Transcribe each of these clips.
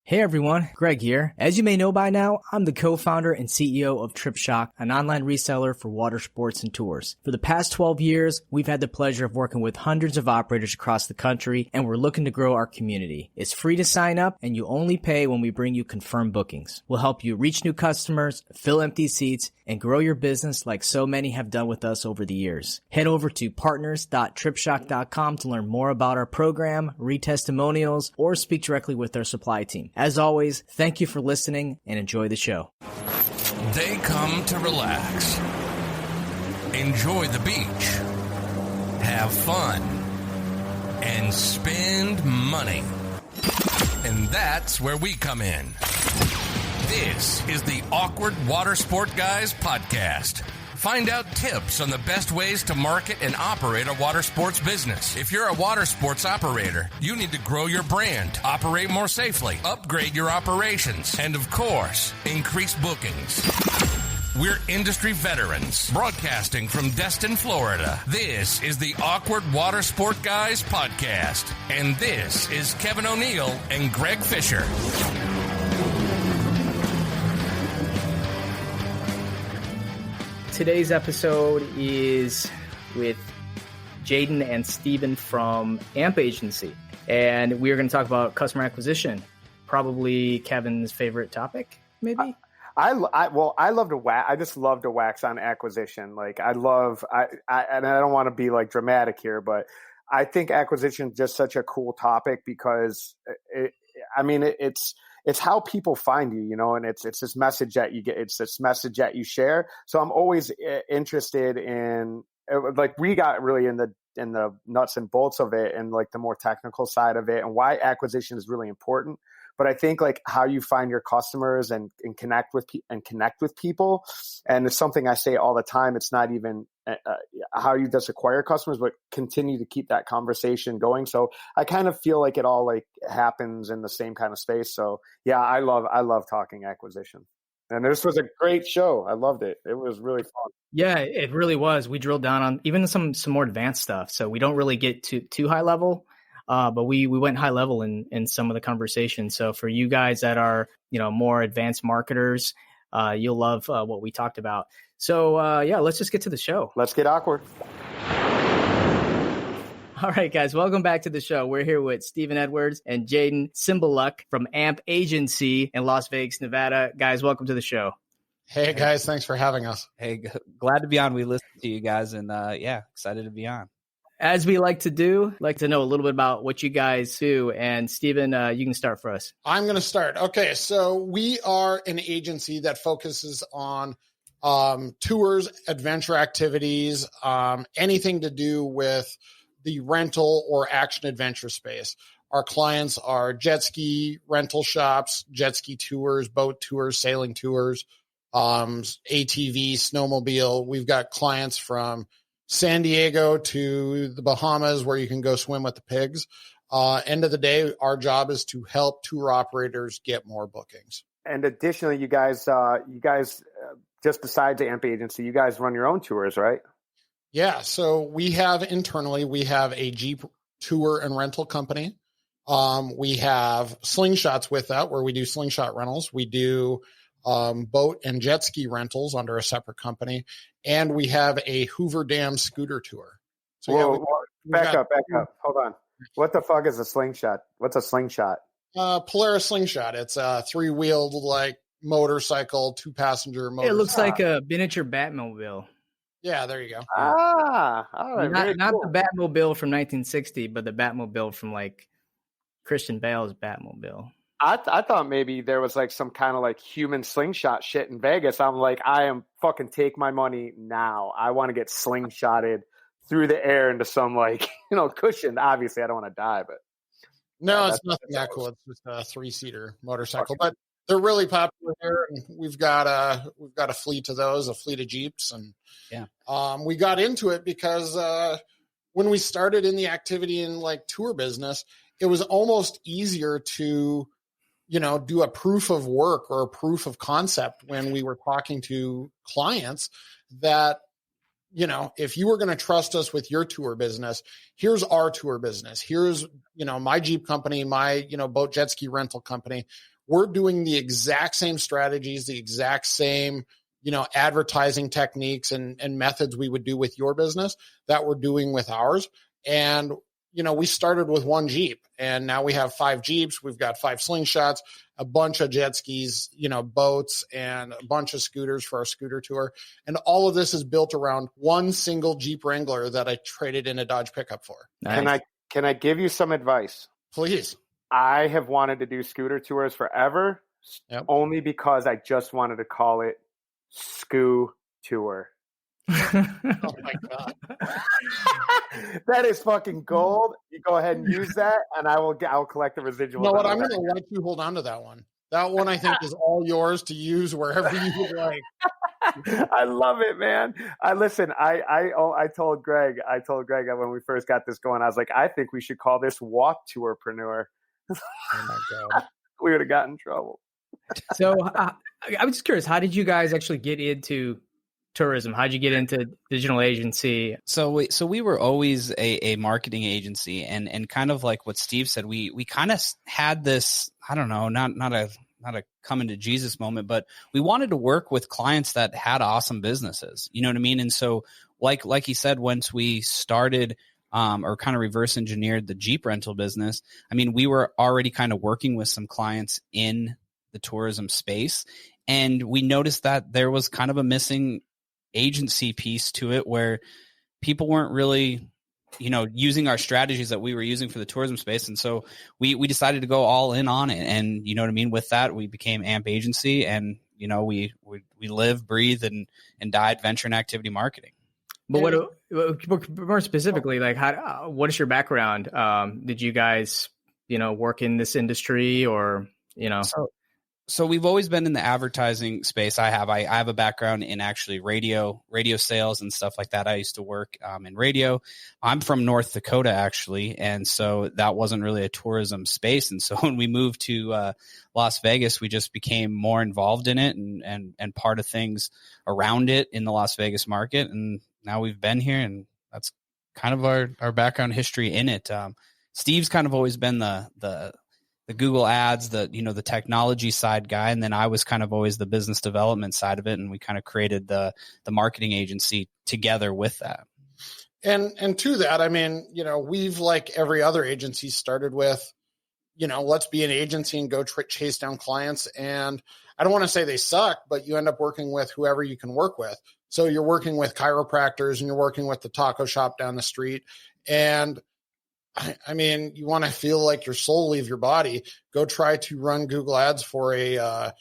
Hey everyone, Greg here. As you may know by now, I'm the co-founder and CEO of TripShock, an online reseller for water sports and tours. For the past 12 years, we've had the pleasure of working with hundreds of operators across the country, and we're looking to grow our community. It's free to sign up, and you only pay when we bring you confirmed bookings. We'll help you reach new customers, fill empty seats, and grow your business like so many have done with us over the years. Head over to partners.tripshock.com to learn more about our program, read testimonials, or speak directly with our supply team. As always, thank you for listening and enjoy the show. They come to relax, enjoy the beach, have fun, and spend money. And that's where we come in. This is the Awkward Watersport Guys podcast. Find out tips on the best ways to market and operate a water sports business. If you're a water sports operator, you need to grow your brand, operate more safely, upgrade your operations, and of course, increase bookings. We're industry veterans, broadcasting from Destin, Florida. This is the Awkward Watersport Guys podcast. And this is Kevin O'Neill and Greg Fisher. Today's episode is with Jaden and Steven from AAMP Agency, and we're going to talk about customer acquisition, probably Kevin's favorite topic, maybe? I love to wax. I just love to wax on acquisition. Like and I don't want to be like dramatic here, but I think acquisition is just such a cool topic because it's how people find you, and it's this message that you get. It's this message that you share. So I'm always interested in, like, we got really in the nuts and bolts of it and like the more technical side of it and why acquisition is really important. But I think like how you find your customers and connect with people. And it's something I say all the time. It's not even how you just acquire customers, but continue to keep that conversation going. So I kind of feel like it all like happens in the same kind of space. So yeah, I love talking acquisition. And this was a great show. I loved it. It was really fun. Yeah, it really was. We drilled down on even some more advanced stuff. So we don't really get too high level. But we went high level in some of the conversations. So for you guys that are, more advanced marketers, you'll love what we talked about. So let's just get to the show. Let's get awkward. All right, guys, welcome back to the show. We're here with Steven Edwards and Jaden Cymbaluk from AAMP Agency in Las Vegas, Nevada. Guys, welcome to the show. Hey, guys, thanks for having us. Hey, glad to be on. We listened to you guys and excited to be on. As we like to know a little bit about what you guys do. And Steven, you can start for us. I'm going to start. Okay, so we are an agency that focuses on tours, adventure activities, anything to do with the rental or action adventure space. Our clients are jet ski rental shops, jet ski tours, boat tours, sailing tours, ATV, snowmobile. We've got clients from San Diego to the Bahamas where you can go swim with the pigs. End of the day, our job is to help tour operators get more bookings. And additionally, you guys just besides the AAMP Agency, you guys run your own tours, right? Yeah. So we have a Jeep tour and rental company. We have Slingshots with that, where we do slingshot rentals. We do boat and jet ski rentals under a separate company. And we have a Hoover Dam scooter tour. So back up. Hold on. What the fuck is a slingshot? What's a slingshot? Polaris slingshot. It's a 3-wheeled like motorcycle, 2-passenger motorcycle. It looks like a miniature Batmobile. Yeah, there you go. All right. Not the Batmobile from 1960, but the Batmobile from like Christian Bale's Batmobile. I thought maybe there was like some kind of like human slingshot shit in Vegas. I'm like, I am fucking take my money now. I want to get slingshotted through the air into some like, cushion. Obviously, I don't want to die, but no, it's nothing that cool. It's just a 3-seater motorcycle, but they're really popular here. And we've got a fleet of those, a fleet of Jeeps, and we got into it because when we started in the activity in like tour business, it was almost easier to do a proof of work or a proof of concept when we were talking to clients that, if you were going to trust us with your tour business, here's our tour business. Here's, my Jeep company, my, boat jet ski rental company. we're doing the exact same strategies, the exact same, advertising techniques and methods we would do with your business that we're doing with ours. And, we started with one Jeep and now we have 5 Jeeps. We've got 5 slingshots, a bunch of jet skis, boats, and a bunch of scooters for our scooter tour. And all of this is built around one single Jeep Wrangler that I traded in a Dodge pickup for. Nice. Can I give you some advice? Please. I have wanted to do scooter tours forever, only because I just wanted to call it Scoo Tour. Oh my God. That is fucking gold. You go ahead and use that, and I'll collect the residuals. You know what? I'm going to let you hold on to that one. That one I think is all yours to use wherever you would like. I love it, man. I told Greg when we first got this going, I was like, I think we should call this Walk Tourpreneur. Oh my God. We would have gotten in trouble. So I'm just curious, how did you guys actually get into tourism? How'd you get into digital agency? So we were always a marketing agency, and kind of like what Steve said, we kind of had this, I don't know, not a come into Jesus moment, but we wanted to work with clients that had awesome businesses. You know what I mean? And so like he said, once we started or kind of reverse engineered the Jeep rental business, I mean, we were already kind of working with some clients in the tourism space, and we noticed that there was kind of a missing agency piece to it where people weren't really, using our strategies that we were using for the tourism space. And so we decided to go all in on it. And you know what I mean? With that, we became AAMP Agency, and, we live, breathe, and die adventure and activity marketing. But what more specifically, like what is your background? Did you guys, work in this industry or, So we've always been in the advertising space. I have a background in actually radio sales and stuff like that. I used to work in radio. I'm from North Dakota, actually, and so that wasn't really a tourism space. And so when we moved to Las Vegas, we just became more involved in it and part of things around it in the Las Vegas market. And now we've been here, and that's kind of our background history in it. Steve's kind of always been the Google ads, the technology side guy. And then I was kind of always the business development side of it. And we kind of created the marketing agency together with that. And to that, I mean, we've, like every other agency, started with, let's be an agency and go chase down clients. And I don't want to say they suck, but you end up working with whoever you can work with. So you're working with chiropractors and you're working with the taco shop down the street. And I mean, you want to feel like your soul leave your body, go try to run Google ads for a,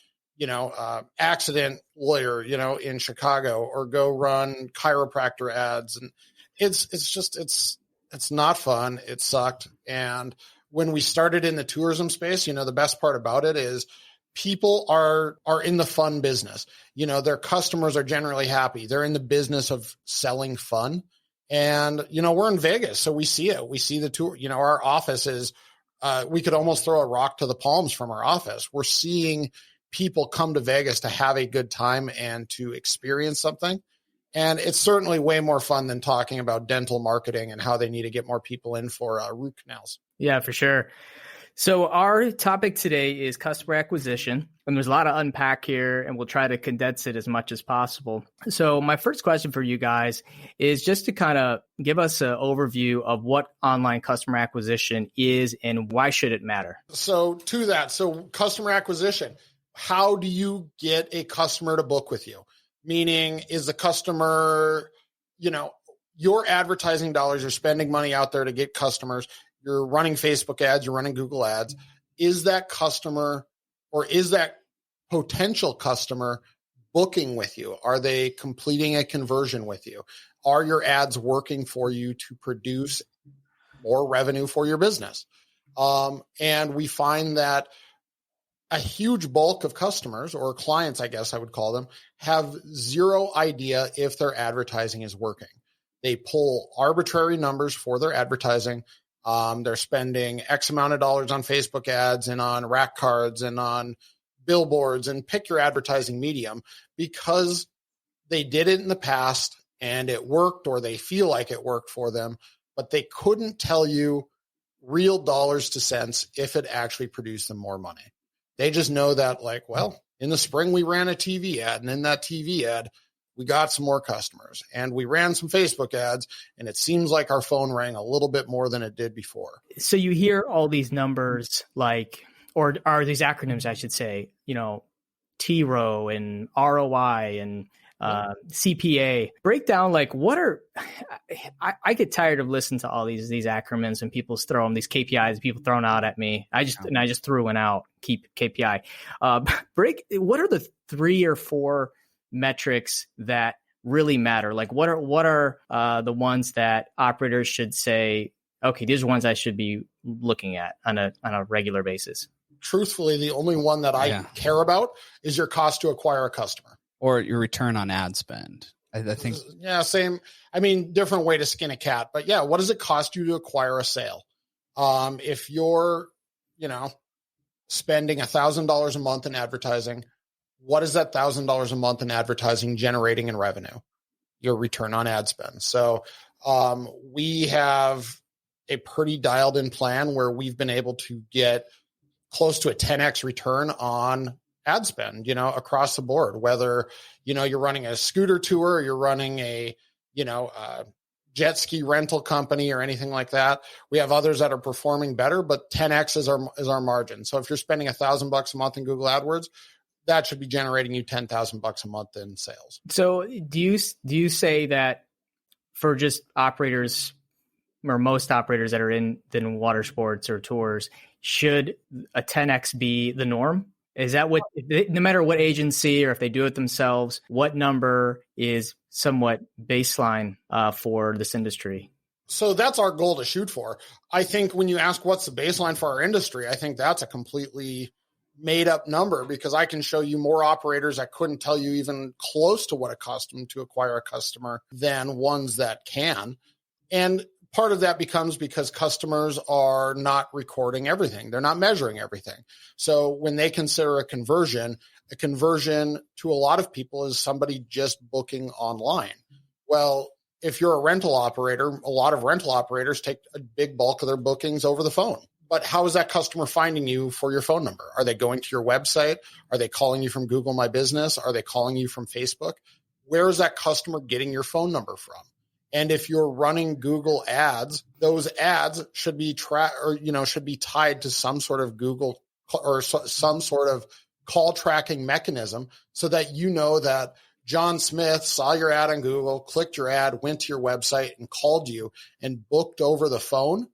accident lawyer, in Chicago, or go run chiropractor ads. And it's not fun. It sucked. And when we started in the tourism space, the best part about it is people are in the fun business. Their customers are generally happy. They're in the business of selling fun. And, we're in Vegas, so we see it. We see the tour. Our office is, we could almost throw a rock to the palms from our office. We're seeing people come to Vegas to have a good time and to experience something. And it's certainly way more fun than talking about dental marketing and how they need to get more people in for root canals. Yeah, for sure. So our topic today is customer acquisition, and there's a lot to unpack here, and we'll try to condense it as much as possible. So my first question for you guys is just to kind of give us an overview of what online customer acquisition is and why should it matter? So to that, customer acquisition, how do you get a customer to book with you? Meaning, is the customer, your advertising dollars, you're spending money out there to get customers. You're running Facebook ads, you're running Google ads. Is that customer, or is that potential customer, booking with you? Are they completing a conversion with you? Are your ads working for you to produce more revenue for your business? And we find that a huge bulk of customers, or clients, I guess I would call them, have zero idea if their advertising is working. They pull arbitrary numbers for their advertising. They're spending X amount of dollars on Facebook ads and on rack cards and on billboards, and pick your advertising medium, because they did it in the past and it worked, or they feel like it worked for them, but they couldn't tell you real dollars to cents if it actually produced them more money. They just know that, like, well, in the spring we ran a TV ad, and in that TV ad, we got some more customers, and we ran some Facebook ads, and it seems like our phone rang a little bit more than it did before. So you hear all these numbers, like, or are these acronyms, I should say, TRO and ROI and CPA. Break down, like, what are, I get tired of listening to all these acronyms and people throw them, these KPIs people throwing out at me. I just threw one out, keep KPI. What are the 3 or 4 metrics that really matter? Like, what are the ones that operators should say, okay, these are ones I should be looking at on a regular basis? Truthfully, the only one that I care about is your cost to acquire a customer. Or your return on ad spend. I think. Yeah, same. I mean, different way to skin a cat. But yeah, what does it cost you to acquire a sale? If you're, spending $1,000 a month in advertising, what is that $1,000 a month in advertising generating in revenue? Your return on ad spend. So we have a pretty dialed in plan where we've been able to get close to a 10x return on ad spend, across the board, whether, you're running a scooter tour or you're running a jet ski rental company or anything like that. We have others that are performing better, but 10x is our margin. So if you're spending $1,000 a month in Google AdWords, that should be generating you $10,000 a month in sales. So do you say that for just operators or most operators that are in water sports or tours, should a 10x be the norm? Is that what, no matter what agency or if they do it themselves, what number is somewhat baseline for this industry? So that's our goal to shoot for. I think when you ask what's the baseline for our industry, I think that's a completely made up number, because I can show you more operators that couldn't tell you even close to what it cost them to acquire a customer than ones that can. And part of that becomes because customers are not recording everything. They're not measuring everything. So when they consider a conversion to a lot of people is somebody just booking online. Well, if you're a rental operator, a lot of rental operators take a big bulk of their bookings over the phone. But how is that customer finding you for your phone number? Are they going to your website? Are they calling you from Google My Business? Are they calling you from Facebook? Where is that customer getting your phone number from? And if you're running Google ads, those ads should be should be tied to some sort of Google or some sort of call tracking mechanism, so that you know that John Smith saw your ad on Google, clicked your ad, went to your website and called you and booked over the phone.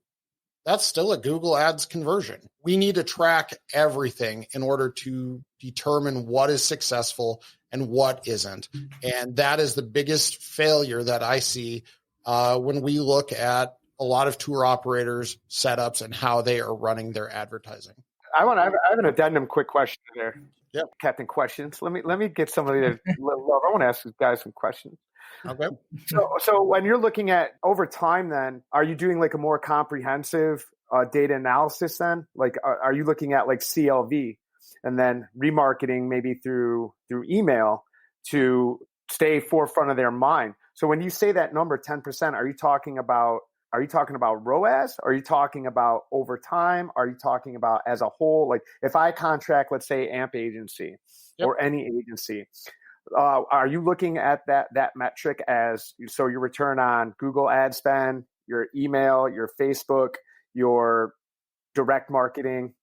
That's still a Google Ads conversion. We need to track everything in order to determine what is successful and what isn't. And that is the biggest failure that I see when we look at a lot of tour operators' setups and how they are running their advertising. I have an addendum quick question there. Yep. Captain Questions. Let me get somebody to love. I want to ask you guys some questions. Okay. So when you're looking at over time, then are you doing like a more comprehensive data analysis then? Like, are you looking at like CLV and then remarketing maybe through email to stay forefront of their mind? So when you say that number 10%, are you talking about ROAS? Are you talking about over time? Are you talking about as a whole? Like if I contract, let's say AAMP Agency or any agency, are you looking at that metric as so your return on Google ad spend, your email, your Facebook, your direct marketing?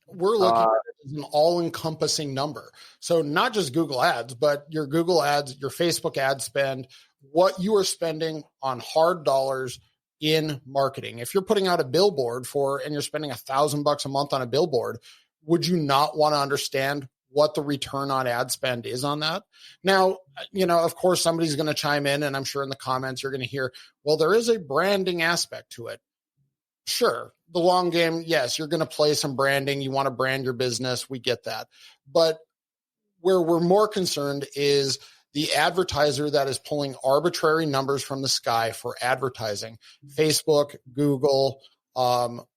We're looking at it as an all-encompassing number. So not just Google ads, but your Google ads, your Facebook ad spend, what you are spending on hard dollars in marketing. If you're putting out a billboard and you're spending $1,000 a month on a billboard, would you not want to understand what the return on ad spend is on that? Now, of course, somebody's going to chime in, and I'm sure in the comments you're going to hear, well, there is a branding aspect to it. Sure. The long game, yes, you're going to play some branding. You want to brand your business. We get that. But where we're more concerned is the advertiser that is pulling arbitrary numbers from the sky for advertising. Facebook, Google, we'll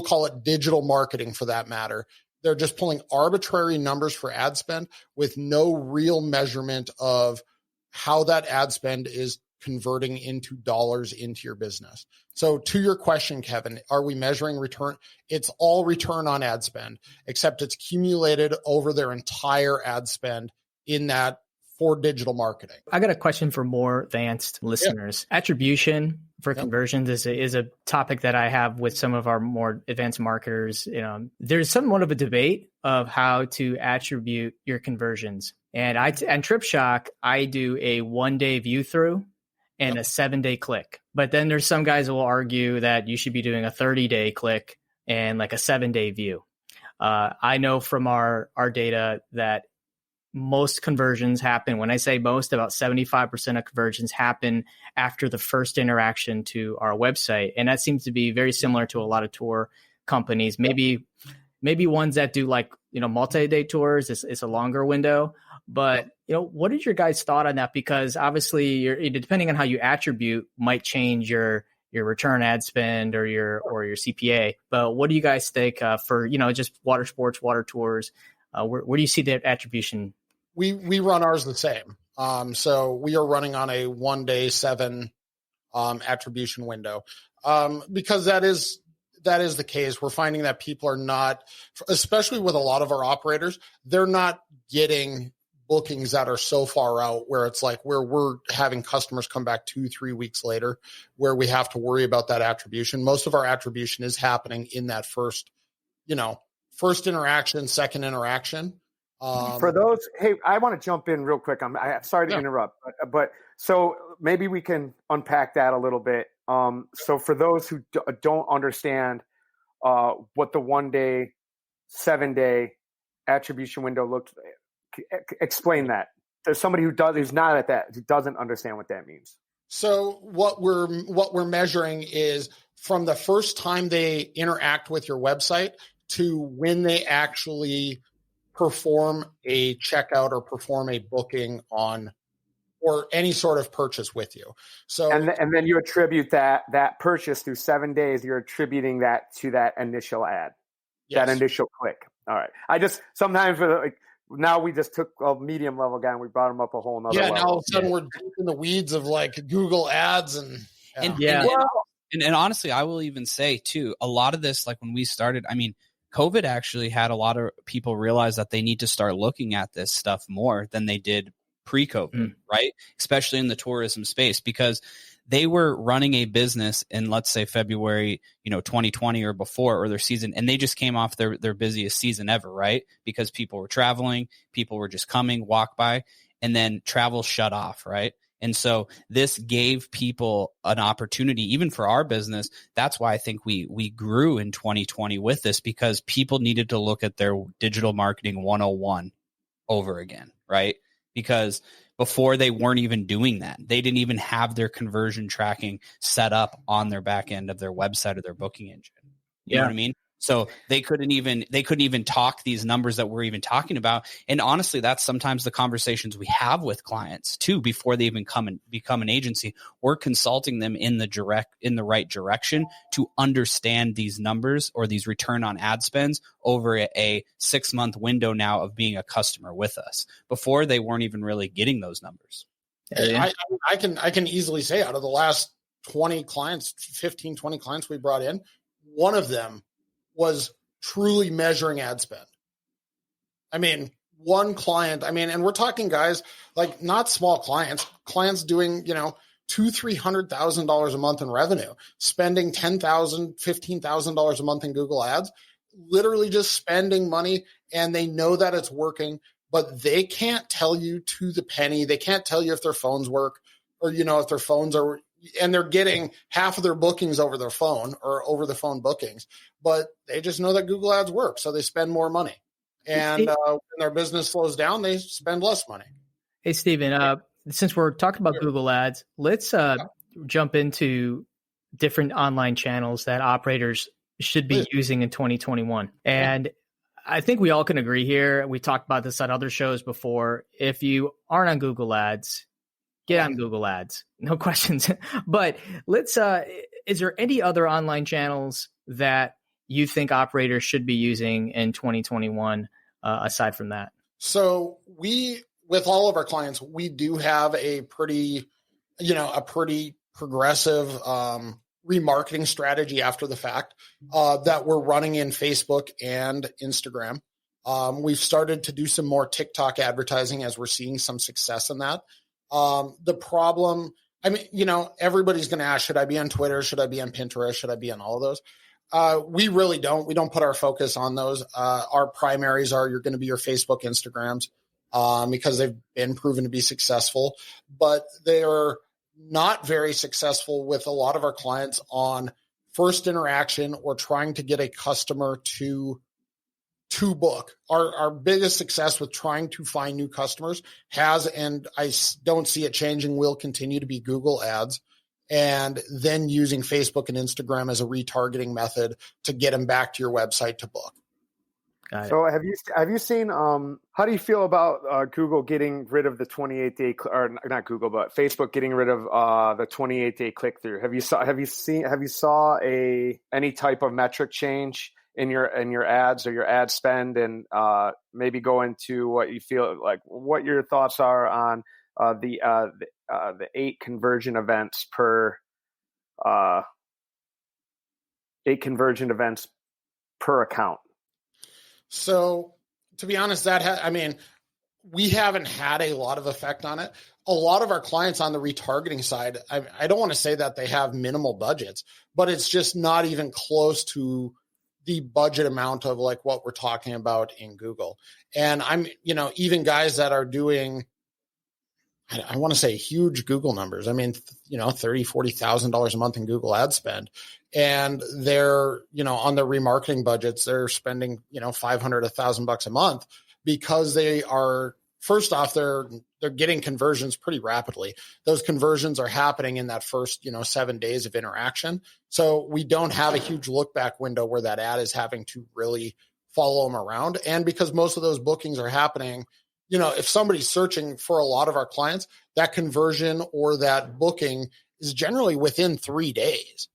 call it digital marketing for that matter. They're just pulling arbitrary numbers for ad spend with no real measurement of how that ad spend is converting into dollars into your business. So to your question, Kevin, are we measuring return? It's all return on ad spend, except it's accumulated over their entire ad spend in that for digital marketing. I got a question for more advanced listeners. Yeah. Attribution for conversions is a topic that I have with some of our more advanced marketers. There's somewhat of a debate of how to attribute your conversions. And TripShock, I do a 1-day view through and a 7-day click. But then there's some guys who will argue that you should be doing a 30-day click and like a 7-day view. I know from our data that most conversions happen, when I say most, about 75% of conversions happen after the first interaction to our website. And that seems to be very similar to a lot of tour companies. Maybe ones that do like, multi-day tours, it's a longer window. But, what is your guys' thought on that? Because obviously, depending on how you attribute might change your return ad spend or your CPA. But what do you guys think for, just water sports, water tours? Where do you see that attribution? We run ours the same. So we are running on a 1-day 7 attribution window because that is the case. We're finding that people are not, especially with a lot of our operators, they're not getting bookings that are so far out where it's like where we're having customers come back 2-3 weeks later where we have to worry about that attribution. Most of our attribution is happening in that first interaction, second interaction. For those, hey, I want to jump in real quick. I'm sorry to interrupt, but so maybe we can unpack that a little bit. So for those who don't understand what the 1-day, 7-day attribution window looks like, explain that. There's somebody who's not at that, who doesn't understand what that means. So what we're measuring is from the first time they interact with your website to when they actually perform a checkout or perform a booking on or any sort of purchase with you. So and then you attribute that purchase through 7 days. You're attributing that to that initial ad, that initial click. All right. I just sometimes now we just took a medium level guy and we brought him up a whole nother level. Now all of a sudden we're deep in the weeds of like Google ads and honestly, I will even say too, a lot of this, like when we started, COVID actually had a lot of people realize that they need to start looking at this stuff more than they did pre-COVID, right? Especially in the tourism space, because they were running a business in, let's say, February, 2020 or before, or their season, and they just came off their busiest season ever, right? Because people were traveling, people were just coming, walk by, and then travel shut off, right? And so this gave people an opportunity, even for our business. That's why I think we grew in 2020 with this, because people needed to look at their digital marketing 101 over again, right? Because before they weren't even doing that. They didn't even have their conversion tracking set up on their back end of their website or their booking engine. You know what I mean? So they couldn't even talk these numbers that we're even talking about. And honestly, that's sometimes the conversations we have with clients too, before they even come and become an agency. We're consulting them in the right direction to understand these numbers or these return on ad spends over a 6-month window now of being a customer with us. Before, they weren't even really getting those numbers. I can easily say out of the last 20 clients, 15, 20 clients we brought in, one of them was truly measuring ad spend. One client, and we're talking guys, like not small clients doing, $200,000-$300,000 a month in revenue, spending $10,000, $15,000 a month in Google ads, literally just spending money, and they know that it's working, but they can't tell you to the penny. They can't tell you if their phones work or, if their phones are, and they're getting half of their bookings over their phone or over the phone bookings, but they just know that Google ads work. So they spend more money, and when their business slows down, they spend less money. Hey, Steven, since we're talking about Google ads, let's jump into different online channels that operators should be using in 2021. And I think we all can agree here. We talked about this on other shows before. If you aren't on Google ads, get on Google ads, no questions. But is there any other online channels that you think operators should be using in 2021 aside from that? So with all of our clients, we do have a pretty a pretty progressive remarketing strategy after the fact that we're running in Facebook and Instagram. We've started to do some more TikTok advertising as we're seeing some success in that. The problem, everybody's going to ask, should I be on Twitter? Should I be on Pinterest? Should I be on all of those? We really don't. We don't put our focus on those. Our primaries are you're going to be your Facebook, Instagrams, because they've been proven to be successful, but they are not very successful with a lot of our clients on first interaction or trying to get a customer to book. Our biggest success with trying to find new customers has, and I don't see it changing, will continue to be Google ads, and then using Facebook and Instagram as a retargeting method to get them back to your website to book. So have you seen how do you feel about Google getting rid of the 28-day or not Google but Facebook getting rid of the 28-day click through? Have you saw any type of metric change in your ads or your ad spend, and maybe go into what you feel like, what your thoughts are on the 8 conversion events per 8 conversion events per account? So to be honest, we haven't had a lot of effect on it. A lot of our clients on the retargeting side, I don't want to say that they have minimal budgets, but it's just not even close to the budget amount of like what we're talking about in Google. And even guys that are doing, I want to say huge Google numbers. $30,000, $40,000 a month in Google ad spend. And they're, on their remarketing budgets, they're spending, $500, $1,000 a month because they are, first off, they're getting conversions pretty rapidly. Those conversions are happening in that first, 7 days of interaction. So we don't have a huge look back window where that ad is having to really follow them around. And because most of those bookings are happening, if somebody's searching for a lot of our clients, that conversion or that booking is generally within 3 days.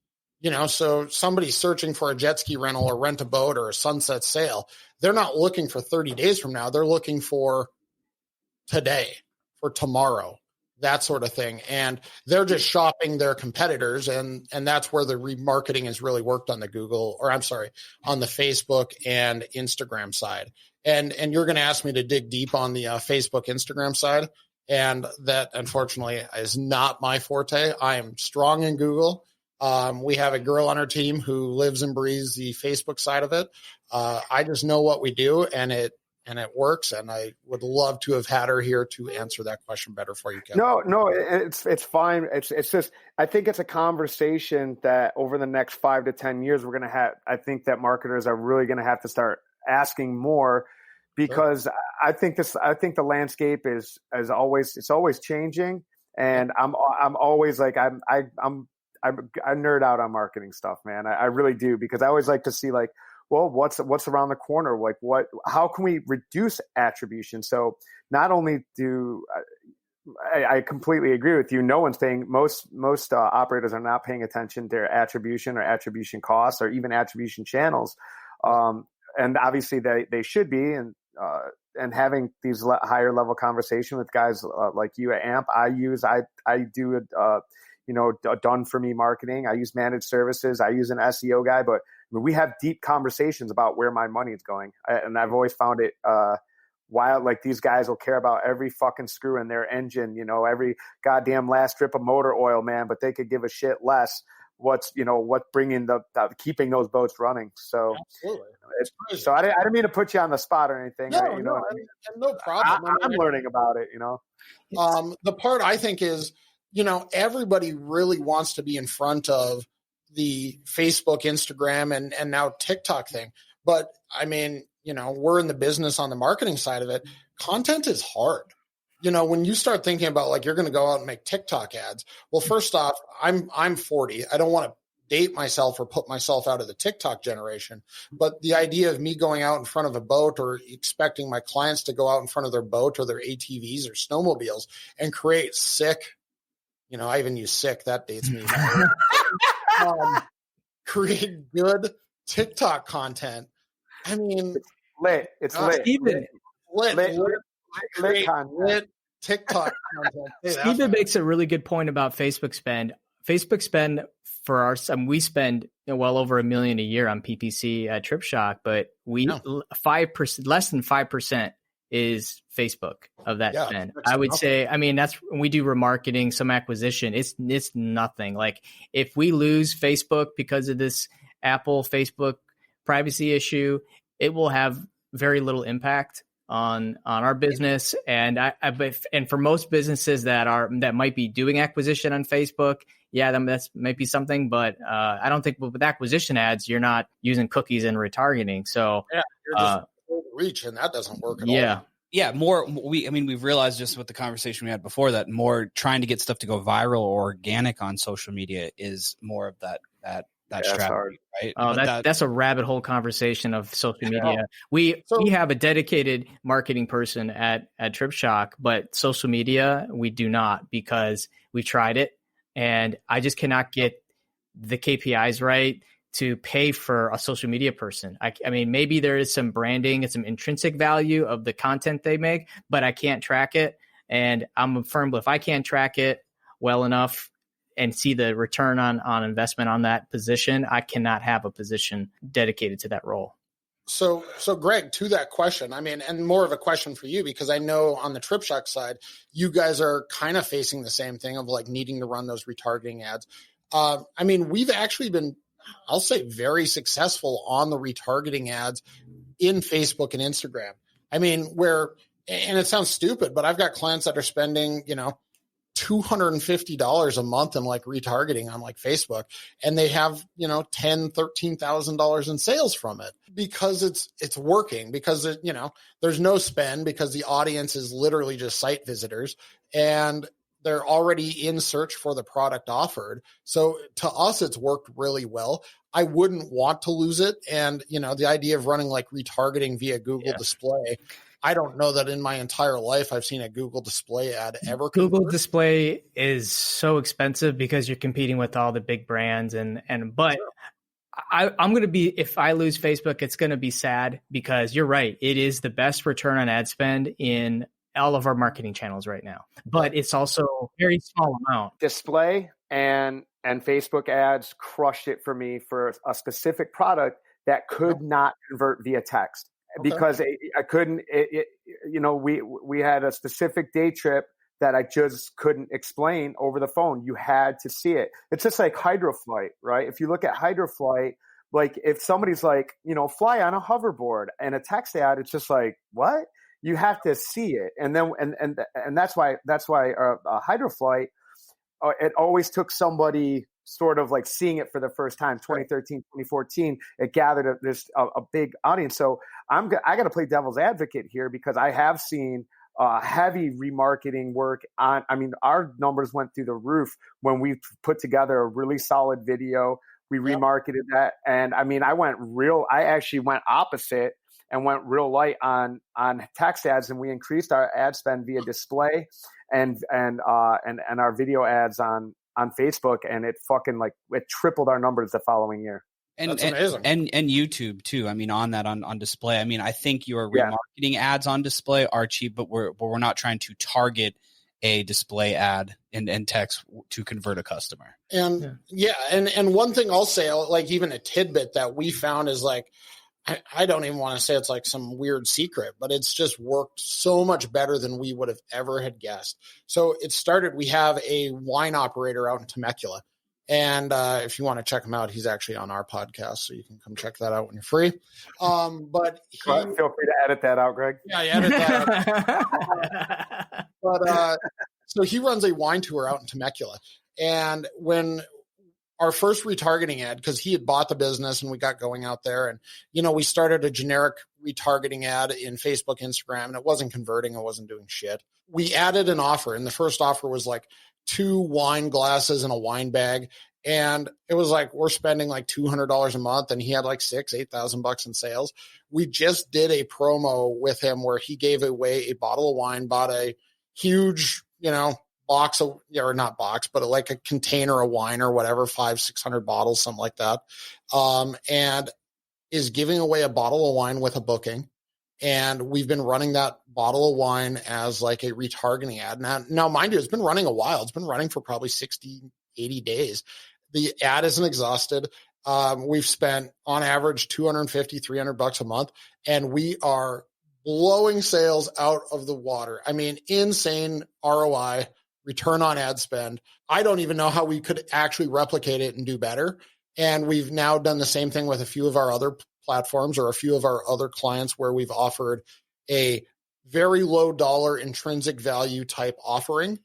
So somebody's searching for a jet ski rental or rent a boat or a sunset sail. They're not looking for 30 days from now. They're looking for today, for tomorrow, that sort of thing. And they're just shopping their competitors. And that's where the remarketing has really worked on the on the Facebook and Instagram side. And you're going to ask me to dig deep on the Facebook, Instagram side. And that, unfortunately, is not my forte. I am strong in Google. We have a girl on our team who lives and breathes the Facebook side of it. I just know what we do, and it works. And I would love to have had her here to answer that question better for you, Kevin. No, it's fine. It's just, I think it's a conversation that over the next 5 to 10 years, we're going to have. I think that marketers are really going to have to start asking more, because sure. I think the landscape is always changing, and I'm always like I nerd out on marketing stuff, man. I really do, because I always like to see like, well, what's around the corner? Like how can we reduce attribution? So not only do I completely agree with you. No one's paying, most operators are not paying attention to attribution or attribution costs or even attribution channels. And obviously they should be. And having these higher level conversation with guys like you at AMP, I do done for me marketing. I use managed services. I use an SEO guy, but we have deep conversations about where my money is going. And I've always found it wild. Like, these guys will care about every fucking screw in their engine, every goddamn last drip of motor oil, man, but they could give a shit less what's bringing keeping those boats running. So absolutely. So I didn't mean to put you on the spot or anything. No, no problem. I'm learning about it, The part I think is, everybody really wants to be in front of the Facebook, Instagram, and now TikTok thing. But we're in the business on the marketing side of it. Content is hard. When you start thinking about like, you're going to go out and make TikTok ads. Well, first off, I'm 40. I don't want to date myself or put myself out of the TikTok generation. But the idea of me going out in front of a boat or expecting my clients to go out in front of their boat or their ATVs or snowmobiles and create sick, I even use sick, that dates me. Create good TikTok content. It's lit. It's lit. Lit TikTok content. Steven makes a really good point about Facebook spend. Facebook spend for our, we spend well over $1 million a year on PPC at Trip Shock, but 5%, less than 5% is Facebook of that spend. I would say, I mean, that's when we do remarketing, some acquisition, it's nothing. Like if we lose Facebook because of this Apple Facebook privacy issue, it will have very little impact on our business. And and for most businesses that might be doing acquisition on Facebook, that's might be something, but I don't think with acquisition ads, you're not using cookies and retargeting. So you're just reach, and that doesn't work at all. Yeah, we've realized just with the conversation we had before that more trying to get stuff to go viral or organic on social media is more of that strategy, right? Oh, that's a rabbit hole conversation of social media. We have a dedicated marketing person at Trip Shock, but social media we do not, because we tried it and I just cannot get the KPIs right to pay for a social media person. I mean, maybe there is some branding and some intrinsic value of the content they make, but I can't track it. And I'm a firm, if I can't track it well enough and see the return on investment on that position, I cannot have a position dedicated to that role. So Greg, to that question, I mean, and more of a question for you, because I know on the Trip Shock side, you guys are kind of facing the same thing of like needing to run those retargeting ads. I mean, we've actually been, I'll say, very successful on the retargeting ads in Facebook and Instagram. I mean, and it sounds stupid, but I've got clients that are spending, $250 a month in like retargeting on like Facebook, and they have, $10,000, $13,000 in sales from it because it's working, because there's no spend, because the audience is literally just site visitors and they're already in search for the product offered. So to us, it's worked really well. I wouldn't want to lose it. And, the idea of running like retargeting via Google display, I don't know that in my entire life I've seen a Google display ad ever. Google display is so expensive because you're competing with all the big brands but I'm going to be, if I lose Facebook, it's going to be sad, because you're right. It is the best return on ad spend in all of our marketing channels right now, but it's also a very small amount. Display and Facebook ads crushed it for me for a specific product that could not convert via text. Because I couldn't, we had a specific day trip that I just couldn't explain over the phone. You had to see it. It's just like Hydroflight, right? If you look at Hydroflight, like if somebody's like, fly on a hoverboard and a text ad, it's just like, what? You have to see it. And then, and that's why Hydroflight, it always took somebody sort of like seeing it for the first time. 2013, 2014, it gathered a big audience. So I got to play devil's advocate here, because I have seen heavy remarketing work on. I mean, our numbers went through the roof when we put together a really solid video. We remarketed that, and I mean, I actually went opposite and went real light on text ads, and we increased our ad spend via display and our video ads on Facebook, and it fucking it tripled our numbers the following year. And that's amazing. And YouTube too. I mean, on display. I mean, I think your remarketing ads on display are cheap, but we're not trying to target a display ad and text to convert a customer. And and one thing I'll say, like even a tidbit that we found is like, I don't even want to say it's like some weird secret, but it's just worked so much better than we would have ever had guessed. So it started, we have a wine operator out in Temecula. And if you want to check him out, he's actually on our podcast, so you can come check that out when you're free. But feel free to edit that out, Greg. Yeah, edit that out. But so he runs a wine tour out in Temecula. And when our first retargeting ad, because he had bought the business and we got going out there, and we started a generic retargeting ad in Facebook, Instagram, and it wasn't converting, it wasn't doing shit. We added an offer, and the first offer was like 2 wine glasses and a wine bag, and it was like we're spending like $200 a month, and he had like $8,000 in sales. We just did a promo with him where he gave away a bottle of wine, bought a huge box of, or not box, but like a container of wine or whatever, 500-600 bottles, something like that. And is giving away a bottle of wine with a booking. And we've been running that bottle of wine as like a retargeting ad. Now, mind you, it's been running a while. It's been running for probably 60, 80 days. The ad isn't exhausted. We've spent on average $250, $300 a month, and we are blowing sales out of the water. I mean, insane ROI, return on ad spend. I don't even know how we could actually replicate it and do better. And we've now done the same thing with a few of our other platforms or a few of our other clients where we've offered a very low dollar intrinsic value type offering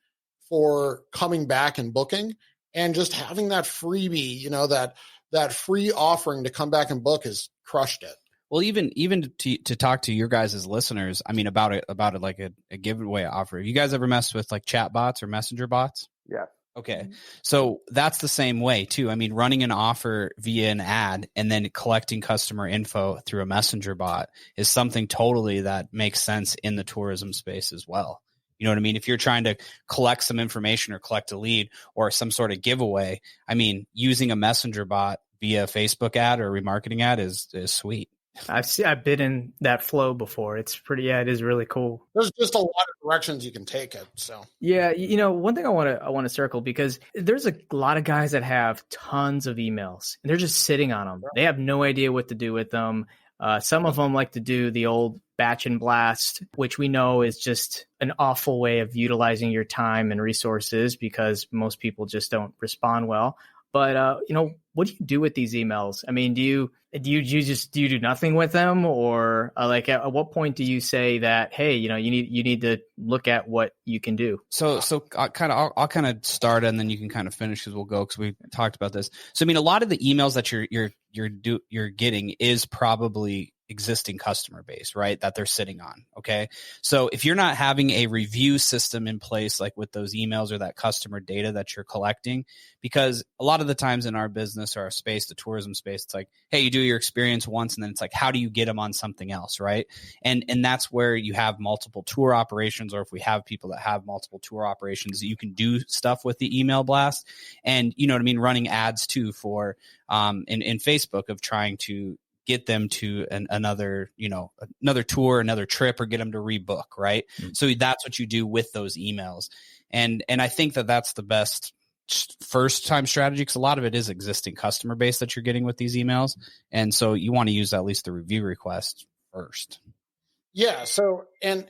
for coming back and booking, and just having that freebie, you know, that free offering to come back and book has crushed it. Well, even to talk to your guys as listeners, I mean, about it like a giveaway offer. Have you guys ever messed with like chat bots or messenger bots? Yeah. Okay. So that's the same way too. I mean, running an offer via an ad and then collecting customer info through a messenger bot is something totally that makes sense in the tourism space as well. You know what I mean? If you're trying to collect some information or collect a lead or some sort of giveaway, I mean, using a messenger bot via Facebook ad or remarketing ad is sweet. I've been in that flow before. It's pretty, it is really cool. There's just a lot of directions you can take it. So yeah, you know, one thing I want to circle, because there's a lot of guys that have tons of emails and they're just sitting on them. They have no idea what to do with them. Some of them like to do the old batch and blast, which we know is just an awful way of utilizing your time and resources because most people just don't respond well. But, you know, what do you do with these emails? I mean, do you do nothing with them, or like at what point do you say that, hey, you know, you need to look at what you can do? So I'll kind of start and then you can kind of finish because because we talked about this. So I mean, a lot of the emails that you're getting is probably existing customer base, right? That they're sitting on. Okay. So if you're not having a review system in place, like with those emails or that customer data that you're collecting, because a lot of the times in our business or our space, the tourism space, it's like, hey, you do your experience once and then it's like, how do you get them on something else? Right. And that's where you have multiple tour operations, or if we have people that have multiple tour operations, you can do stuff with the email blast. And you know what I mean? Running ads too for, in Facebook of trying to get them to another tour, another trip, or get them to rebook. Right. Mm-hmm. So that's what you do with those emails. And I think that's the best first time strategy, because a lot of it is existing customer base that you're getting with these emails. And so you want to use at least the review request first. Yeah. So, and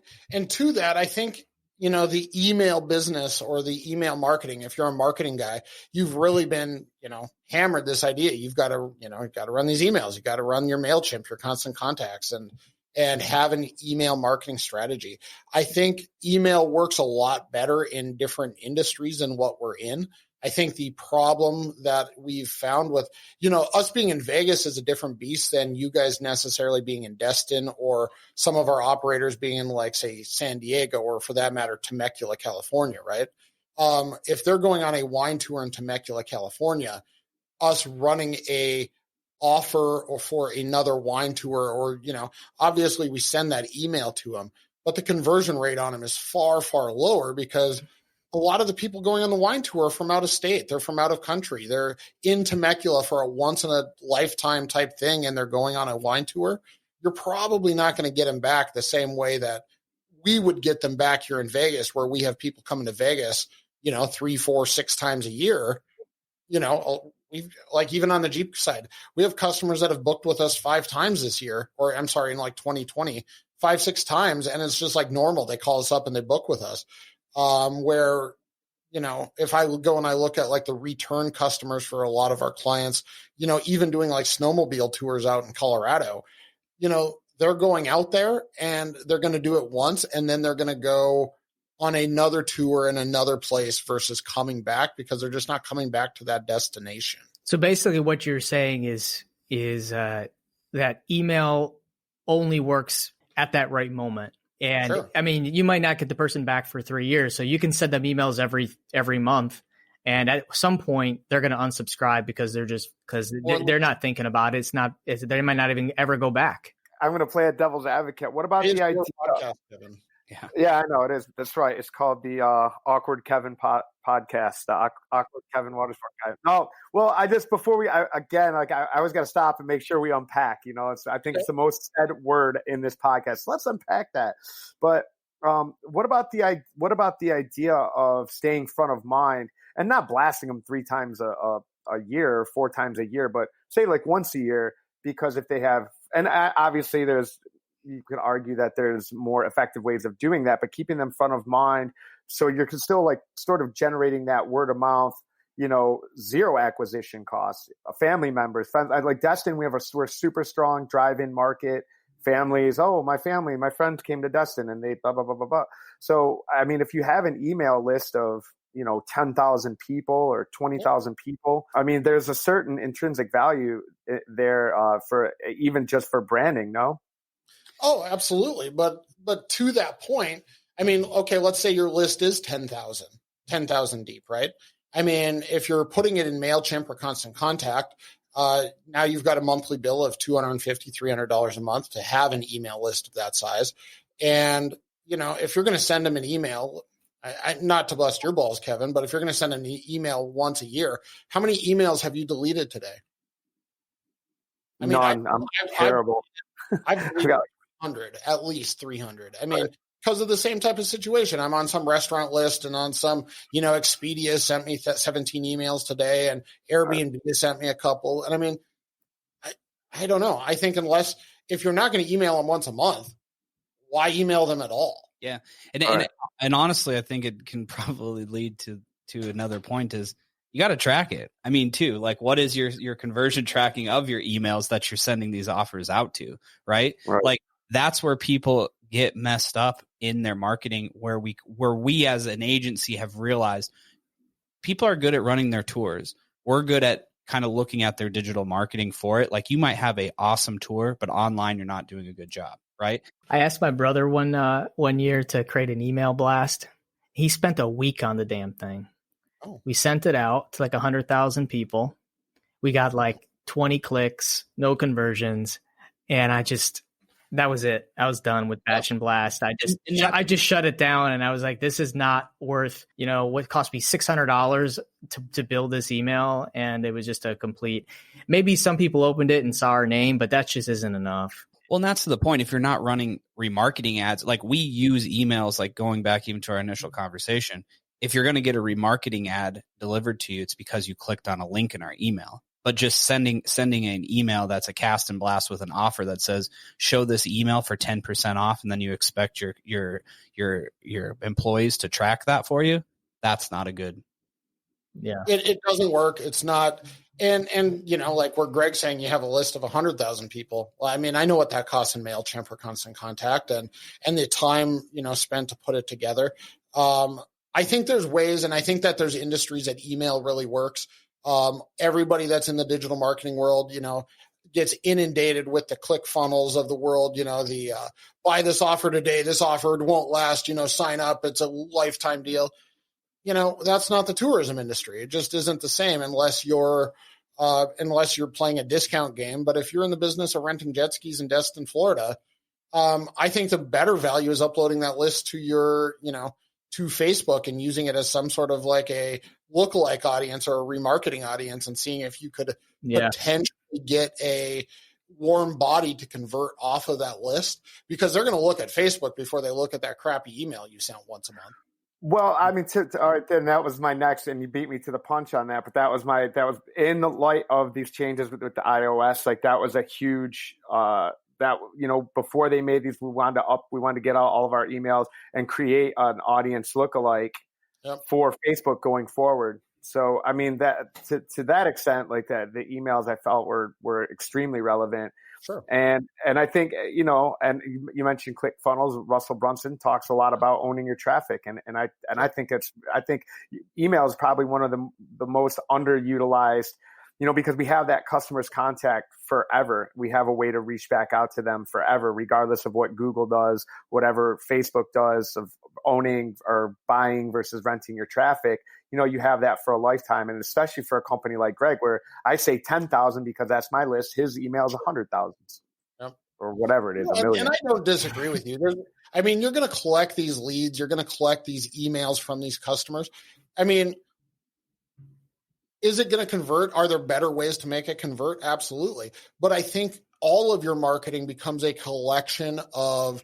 to that, I think, you know, the email business or the email marketing, if you're a marketing guy, you've really been, you know, hammered this idea. You've got to run these emails. You've got to run your MailChimp, your constant contacts, and have an email marketing strategy. I think email works a lot better in different industries than what we're in. I think the problem that we've found with, you know, us being in Vegas is a different beast than you guys necessarily being in Destin, or some of our operators being in, like, say, San Diego, or for that matter, Temecula, California, right? If they're going on a wine tour in Temecula, California, us running a offer or for another wine tour, or, you know, obviously we send that email to them, but the conversion rate on them is far, far lower, because a lot of the people going on the wine tour are from out of state. They're from out of country. They're in Temecula for a once in a lifetime type thing, and they're going on a wine tour. You're probably not going to get them back the same way that we would get them back here in Vegas, where we have people coming to Vegas, you know, 3, 4, 6 times a year. You know, we've, like, even on the Jeep side, we have customers that have booked with us 5 times this year, or I'm sorry, in like 2020, 5, 6 times. And it's just like normal. They call us up and they book with us. Where, you know, if I go and I look at like the return customers for a lot of our clients, you know, even doing like snowmobile tours out in Colorado, you know, they're going out there and they're going to do it once, and then they're going to go on another tour in another place versus coming back, because they're just not coming back to that destination. So basically what you're saying is that email only works at that right moment. And sure. I mean, you might not get the person back for 3 years, so you can send them emails every month. And at some point they're going to unsubscribe because they're not thinking about it. They might not even ever go back. I'm going to play a devil's advocate. What about the idea? Yeah, I know it is. That's right. It's called the Awkward Kevin podcast, the Awkward Kevin Watersport Guys. No, well, before we I always got to stop and make sure we unpack. I think it's the most said word in this podcast. Let's unpack that. But what about the idea of staying front of mind and not blasting them 3 times a year or 4 times a year, but say like once a year, because if they have, and obviously you can argue that there's more effective ways of doing that, but keeping them front of mind so you're still like sort of generating that word of mouth, zero acquisition costs, family members, friends. Like Destin, we're super strong drive-in market. Families, my friend came to Destin and they blah, blah, blah, blah, blah. So, I mean, if you have an email list of, 10,000 people or 20,000 people, I mean, there's a certain intrinsic value there for even just for branding, no? Oh, absolutely. But to that point, I mean, okay, let's say your list is 10,000 deep, right? I mean, if you're putting it in MailChimp or Constant Contact, now you've got a monthly bill of $250, $300 a month to have an email list of that size. And, if you're going to send them an email, not to bust your balls, Kevin, but if you're going to send an email once a year, how many emails have you deleted today? I mean, none. I'm terrible. I've deleted 100, at least 300. I mean, because of the same type of situation. I'm on some restaurant list and on some, Expedia sent me 17 emails today and Airbnb sent me a couple. And I mean, I don't know. I think if you're not going to email them once a month, why email them at all? Yeah. And honestly, I think it can probably lead to another point is you got to track it. I mean, too, like what is your conversion tracking of your emails that you're sending these offers out to, right? Like that's where people get messed up in their marketing, where we as an agency have realized people are good at running their tours. We're good at kind of looking at their digital marketing for it. Like you might have a awesome tour, but online you're not doing a good job, right? I asked my brother one year to create an email blast. He spent a week on the damn thing. Oh. We sent it out to like 100,000 people. We got like 20 clicks, no conversions, and that was it. I was done with batch and blast. I just shut it down, and I was like, this is not worth, what cost me $600 to build this email. And it was just a complete, maybe some people opened it and saw our name, but that just isn't enough. Well, and that's the point. If you're not running remarketing ads, like we use emails, like going back even to our initial conversation, if you're going to get a remarketing ad delivered to you, it's because you clicked on a link in our email. But just sending an email that's a cast and blast with an offer that says show this email for 10% off, and then you expect your employees to track that for you, that's not a good. Yeah, it doesn't work. It's not. And like where Greg's saying you have a list of 100,000 people. Well, I mean, I know what that costs in MailChimp or Constant Contact and the time, spent to put it together. I think there's ways, and I think that there's industries that email really works. Everybody that's in the digital marketing world, gets inundated with the click funnels of the world, the buy this offer today, this offer won't last, sign up, it's a lifetime deal. That's not the tourism industry. It just isn't the same unless you're playing a discount game. But if you're in the business of renting jet skis in Destin, Florida, I think the better value is uploading that list to your, to Facebook and using it as some sort of like a lookalike audience or a remarketing audience and seeing if you could potentially get a warm body to convert off of that list, because they're going to look at Facebook before they look at that crappy email you sent once a month. Well, I mean, all right, then that was my next, and you beat me to the punch on that. But that was in the light of these changes with the iOS. Like that was a huge, before they made these, we wanted to get out all of our emails and create an audience lookalike for Facebook going forward. So, I mean, that to that extent, like that, the emails I felt were extremely relevant. Sure. And I think, and you mentioned click funnels. Russell Brunson talks a lot about owning your traffic. And I think email is probably one of the most underutilized, because we have that customer's contact forever. We have a way to reach back out to them forever, regardless of what Google does, whatever Facebook does of owning or buying versus renting your traffic. You have that for a lifetime. And especially for a company like Greg, where I say 10,000 because that's my list, his email is 100,000. Yep. or whatever it is, Yeah, a million. and I don't disagree with you. You're going to collect these leads. You're going to collect these emails from these customers. I mean, is it going to convert? Are there better ways to make it convert? Absolutely. But I think all of your marketing becomes a collection of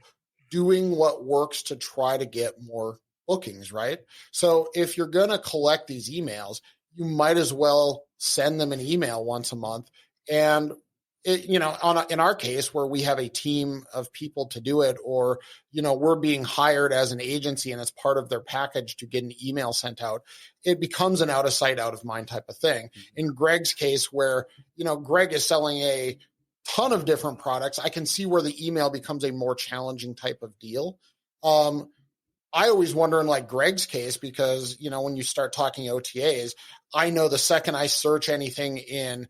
doing what works to try to get more bookings, right? So if you're going to collect these emails, you might as well send them an email once a month. And in our case, where we have a team of people to do it, or, we're being hired as an agency and it's part of their package to get an email sent out, it becomes an out of sight, out of mind type of thing. In Greg's case, where, Greg is selling a ton of different products, I can see where the email becomes a more challenging type of deal. I always wonder in like Greg's case, because, when you start talking OTAs, I know the second I search anything in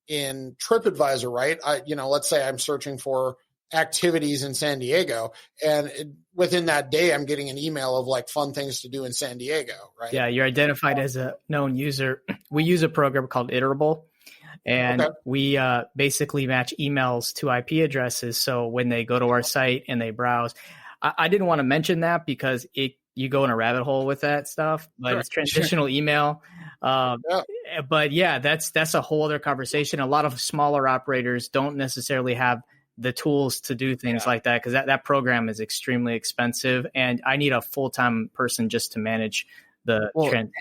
TripAdvisor, right? Let's say I'm searching for activities in San Diego, and within that day, I'm getting an email of like fun things to do in San Diego, right? Yeah, you're identified as a known user. We use a program called Iterable, and we basically match emails to IP addresses. So when they go to our site and they browse, I didn't want to mention that because you go in a rabbit hole with that stuff, but it's transitional email. But yeah, that's a whole other conversation. A lot of smaller operators don't necessarily have the tools to do things like that, because that program is extremely expensive, and I need a full-time person just to manage the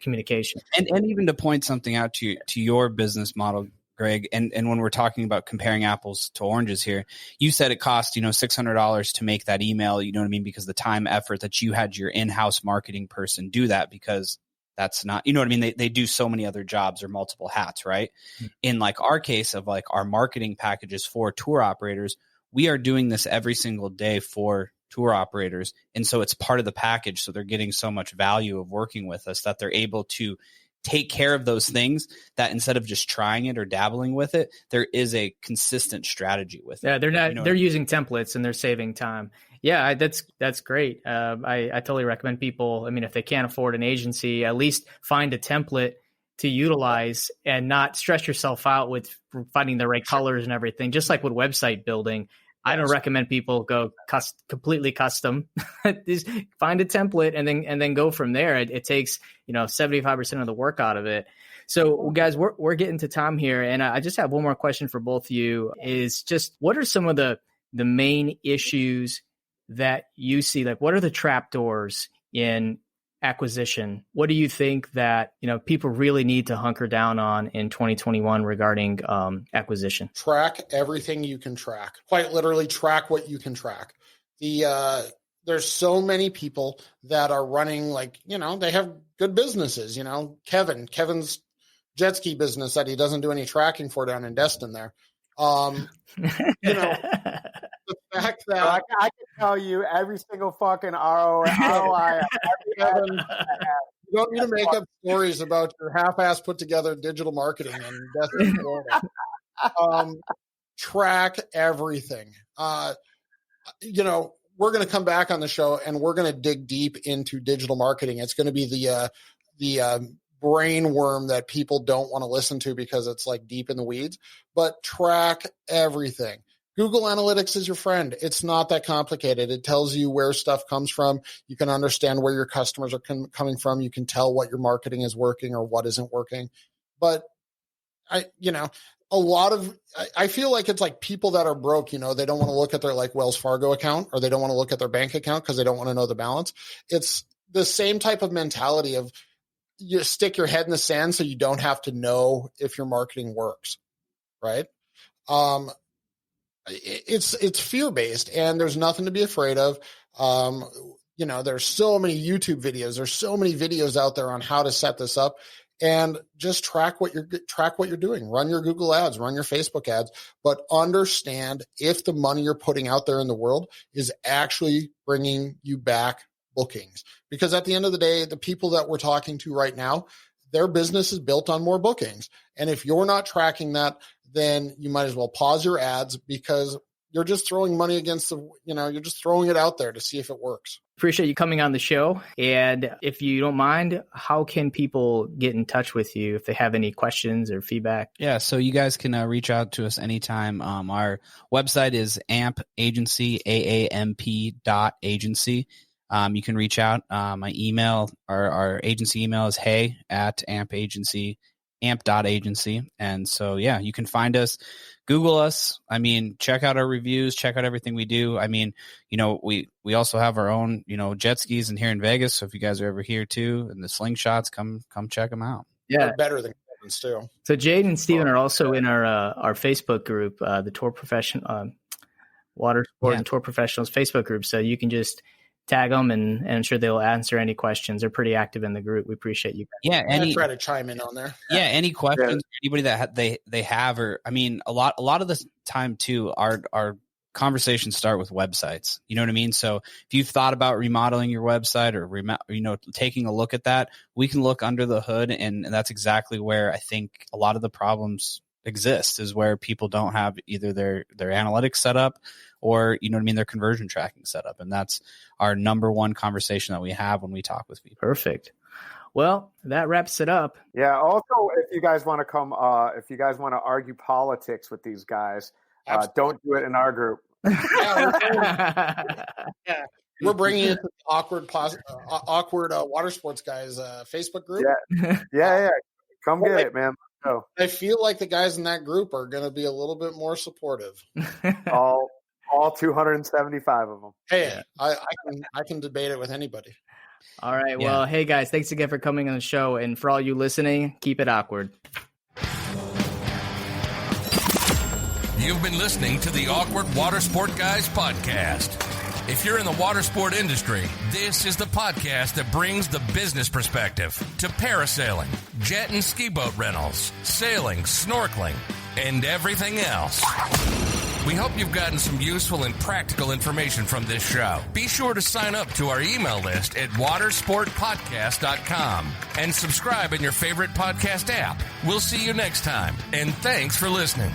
communication. And even to point something out to your business model, Greg, and when we're talking about comparing apples to oranges here, you said it cost, $600 to make that email, you know what I mean? Because the time, effort that you had your in-house marketing person do that, because that's not, you know what I mean? They do so many other jobs or multiple hats, right? Mm-hmm. In like our case of like our marketing packages for tour operators, we are doing this every single day for tour operators. And so it's part of the package. So they're getting so much value of working with us that they're able to take care of those things, that instead of just trying it or dabbling with it, there is a consistent strategy with it. Yeah, they're not, they're using templates and they're saving time. Yeah, that's great. I totally recommend people, if they can't afford an agency, at least find a template to utilize and not stress yourself out with finding the right colors and everything. Just like with website building, I don't recommend people go completely custom. Just find a template and then go from there. It takes 75% of the work out of it. So guys, we're getting to time here, and I just have one more question for both of you. Is just what are some of the main issues that you see? Like, what are the trapdoors in acquisition? What do you think that people really need to hunker down on in 2021 regarding acquisition? Track everything you can track. Quite literally, track what you can track. There's so many people that are running they have good businesses. Kevin's jet ski business that he doesn't do any tracking for down in Destin there. The fact that I can tell you every single fucking ROI. You don't need to make up stories about your half-ass put together digital marketing in Destin, Florida. Track everything. We're going to come back on the show and we're going to dig deep into digital marketing. It's going to be the brain worm that people don't want to listen to because it's like deep in the weeds, but track everything. Google Analytics is your friend. It's not that complicated. It tells you where stuff comes from. You can understand where your customers are coming from. You can tell what your marketing is working or what isn't working. But I feel like it's like people that are broke, they don't want to look at their like Wells Fargo account, or they don't want to look at their bank account because they don't want to know the balance. It's the same type of mentality of you stick your head in the sand so you don't have to know if your marketing works, right? It's fear-based, and there's nothing to be afraid of. There's so many YouTube videos. There's so many videos out there on how to set this up, and just track what you're doing. Run your Google ads, run your Facebook ads, but understand if the money you're putting out there in the world is actually bringing you back bookings. Because at the end of the day, the people that we're talking to right now, their business is built on more bookings. And if you're not tracking that, then you might as well pause your ads, because you're just throwing money against you're just throwing it out there to see if it works. Appreciate you coming on the show. And if you don't mind, how can people get in touch with you if they have any questions or feedback? Yeah, so you guys can reach out to us anytime. Our website is AAMP Agency, AAMP.agency. You can reach out. My email, our agency email is hey@AMP.agency. And so, yeah, you can find us, Google us. I mean, check out our reviews, check out everything we do. I mean, we also have our own, jet skis in here in Vegas. So if you guys are ever here too, and the slingshots, come check them out. Yeah. They're better than Kevin's too. So Jade and Steven are also in our Facebook group, the Tour Professional, Water Sport and Tour Professionals Facebook group. So you can just tag them, and I'm sure they'll answer any questions. They're pretty active in the group. We appreciate you guys. Yeah, I try to chime in on there. Yeah, any questions, anybody that they have, or I mean, a lot of the time too, our conversations start with websites. You know what I mean? So if you've thought about remodeling your website or taking a look at that, we can look under the hood, and that's exactly where I think a lot of the problems exist, is where people don't have either their analytics set up or, their conversion tracking set up. And that's our number one conversation that we have when we talk with people. Perfect. Well, that wraps it up. Yeah. Also, if you guys want to come, if you guys want to argue politics with these guys, don't do it in our group. We're bringing it to the awkward Watersports Guys Facebook group. Yeah. Come get it, man. Oh. I feel like the guys in that group are going to be a little bit more supportive. All 275 of them. Hey, I can debate it with anybody. All right. Well, hey guys, thanks again for coming on the show, and for all you listening, keep it awkward. You've been listening to the Awkward Watersport Guys podcast. If you're in the water sport industry, this is the podcast that brings the business perspective to parasailing, jet and ski boat rentals, sailing, snorkeling, and everything else. We hope you've gotten some useful and practical information from this show. Be sure to sign up to our email list at watersportpodcast.com and subscribe in your favorite podcast app. We'll see you next time, and thanks for listening.